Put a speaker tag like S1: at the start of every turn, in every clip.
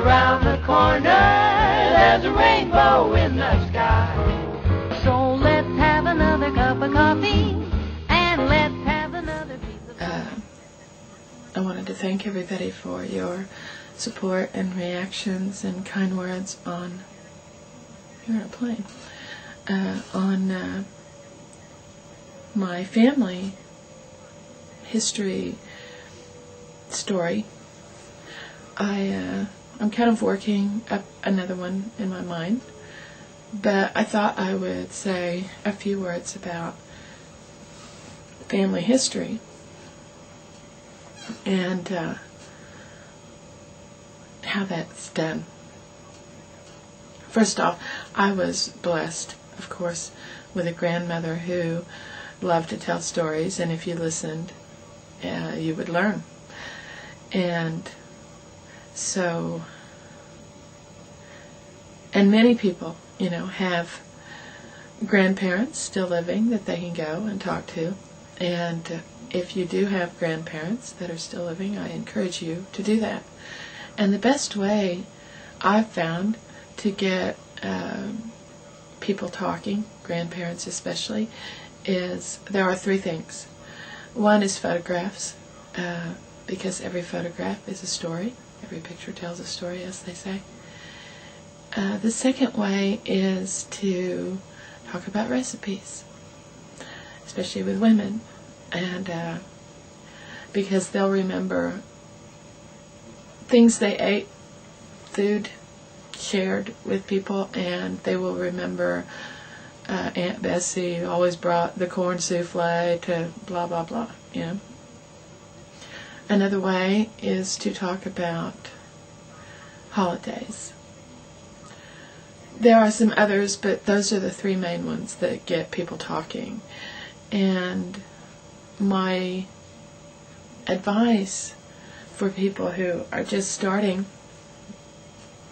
S1: around the corner, there's a rainbow in the sky.
S2: So let's have another cup of coffee, and let's have another piece of pie.
S3: I wanted to thank everybody for your support and reactions and kind words on, you're on a plane, on my family history story. I'm kind of working up another one in my mind, but I thought I would say a few words about family history and how that's done. First off, I was blessed, of course, with a grandmother who loved to tell stories, and if you listened, you would learn. And so, and many people, have grandparents still living that they can go and talk to. And if you do have grandparents that are still living, I encourage you to do that. And the best way I've found to get people talking, grandparents especially, is there are three things. One is photographs, because every photograph is a story. Every picture tells a story, as they say. The second way is to talk about recipes, especially with women, and because they'll remember things they ate, food shared with people, and they will remember Aunt Bessie always brought the corn souffle to blah blah blah, Another way is to talk about holidays. There are some others, but those are the three main ones that get people talking. And my advice for people who are just starting,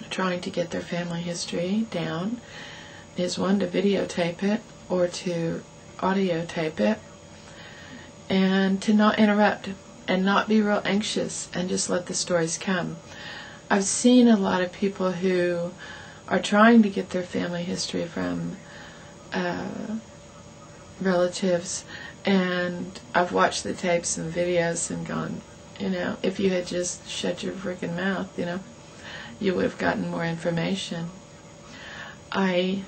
S3: trying to get their family history down, is one, to videotape it or to audio tape it, and to not interrupt and not be real anxious and just let the stories come. I've seen a lot of people who are trying to get their family history from relatives, and I've watched the tapes and videos and gone, if you had just shut your freaking mouth, you would have gotten more information. I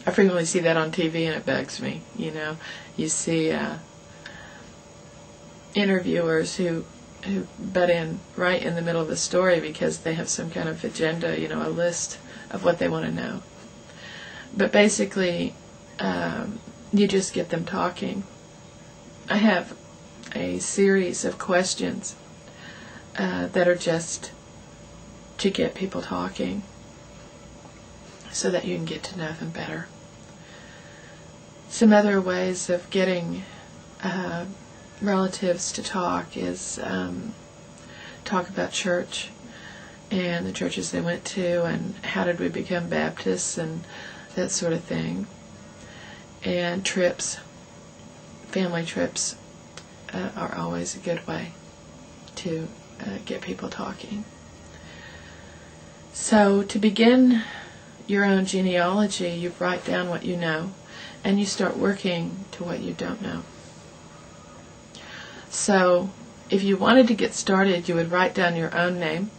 S3: frequently see that on TV, and it bugs me. You see interviewers who butt in right in the middle of the story because they have some kind of agenda, a list of what they want to know. But basically, you just get them talking. I have a series of questions that are just to get people talking so that you can get to know them better. Some other ways of getting relatives to talk is talk about church and the churches they went to and how did we become Baptists and that sort of thing. And trips, family trips, are always a good way to get people talking. So to begin your own genealogy, you write down what you know and you start working to what you don't know. So if you wanted to get started, you would write down your own name,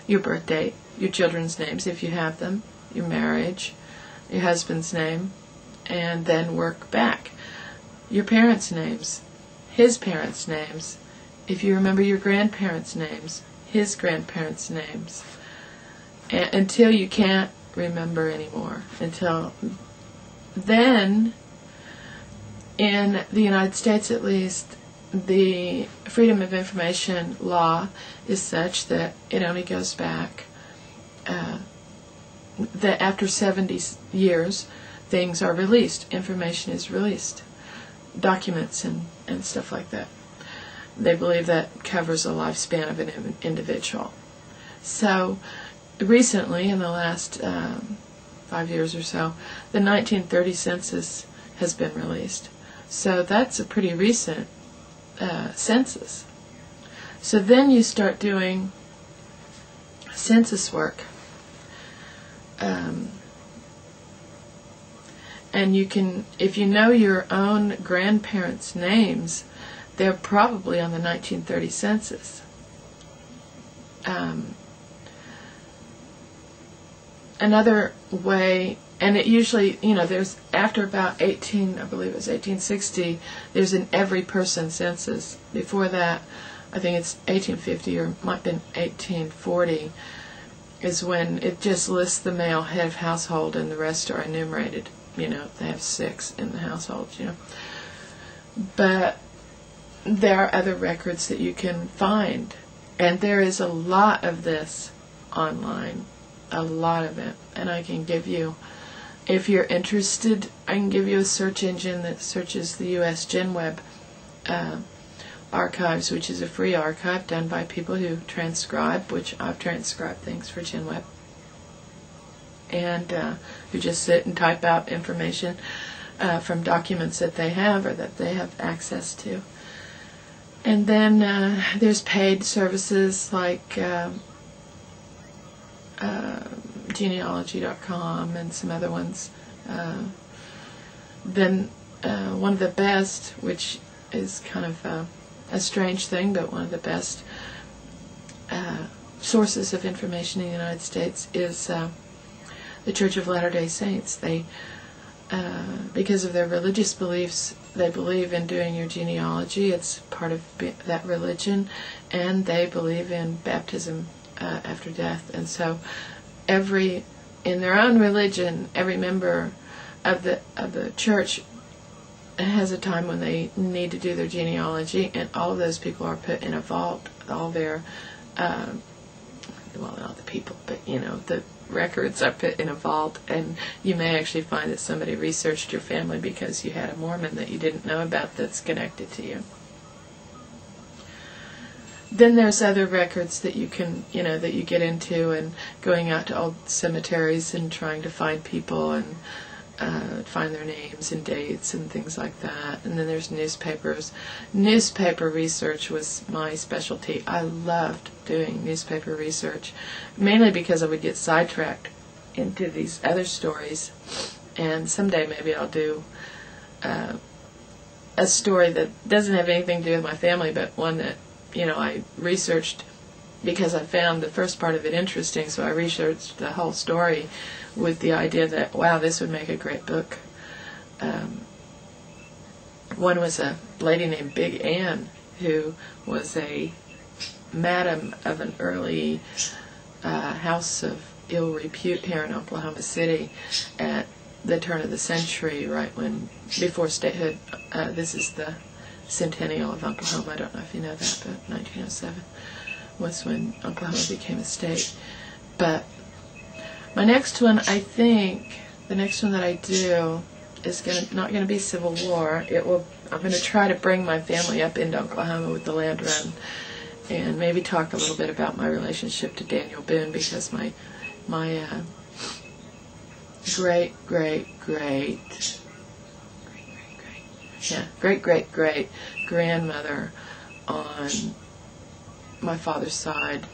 S3: your birth date, your children's names if you have them, your marriage, your husband's name, and then work back. Your parents' names, his parents' names, if you remember your grandparents' names, his grandparents' names, until you can't remember anymore. Until then, in the United States at least, the Freedom of Information law is such that it only goes back, that after 70 years, things are released, information is released, documents and stuff like that. They believe that covers the lifespan of an individual. So recently, in the last 5 years or so, the 1930 census has been released. So that's a pretty recent census. So then you start doing census work. And you can, if you know your own grandparents' names, they're probably on the 1930 census. Another way, and it usually, there's, after about I believe it was 1860, there's an every person census. Before that, I think it's 1850 or might have been 1840, is when it just lists the male head of household and the rest are enumerated. They have 6 in the household, But there are other records that you can find, and there is a lot of this online, a lot of it. And I can give you, if you're interested, I can give you a search engine that searches the U.S. GenWeb archives, which is a free archive done by people who transcribe, which I've transcribed things for GenWeb, and who just sit and type out information from documents that they have or that they have access to. And then there's paid services like genealogy.com and some other ones. Then one of the best, which is kind of a strange thing, but one of the best sources of information in the United States is the Church of Latter-day Saints. They, because of their religious beliefs, they believe in doing your genealogy. It's part of that religion, and they believe in baptism after death. And so, in their own religion, every member of the church has a time when they need to do their genealogy, and all of those people are put in a vault. All their, well, not the people, but the records are put in a vault, and you may actually find that somebody researched your family because you had a Mormon that you didn't know about that's connected to you. Then there's other records that you can, that you get into, and going out to old cemeteries and trying to find people and find their names and dates and things like that. And then there's newspapers. Newspaper research was my specialty. I loved doing newspaper research, mainly because I would get sidetracked into these other stories. And someday maybe I'll do a story that doesn't have anything to do with my family, but one that I researched because I found the first part of it interesting, so I researched the whole story with the idea that, wow, this would make a great book. One was a lady named Big Ann, who was a madam of an early house of ill repute here in Oklahoma City at the turn of the century, right before statehood. This is the centennial of Oklahoma. I don't know if you know that, but 1907 was when Oklahoma became a state. But my next one, I think, the next one that I do is not going to be Civil War. I'm going to try to bring my family up into Oklahoma with the land run, and maybe talk a little bit about my relationship to Daniel Boone, because my great grandmother on my father's side,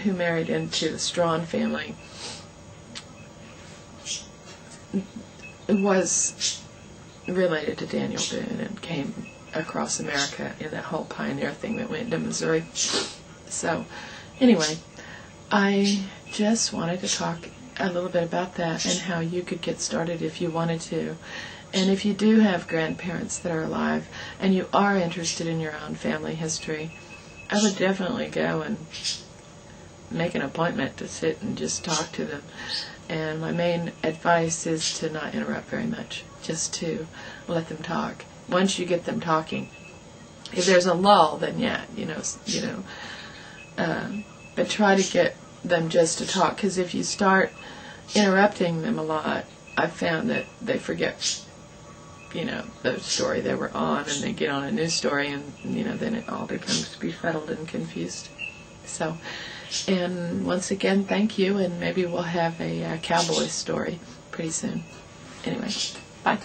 S3: who married into the Strawn family, was related to Daniel Boone and came across America in that whole pioneer thing that went into Missouri. So, anyway, I just wanted to talk a little bit about that and how you could get started if you wanted to. And if you do have grandparents that are alive and you are interested in your own family history, I would definitely go and make an appointment to sit and just talk to them. And my main advice is to not interrupt very much, just to let them talk. Once you get them talking, if there's a lull, then yeah, but try to get them just to talk, because if you start interrupting them a lot, I've found that they forget, the story they were on, and they get on a new story, and, then it all becomes befuddled and confused. So, and once again, thank you, and maybe we'll have a cowboy story pretty soon. Anyway, bye.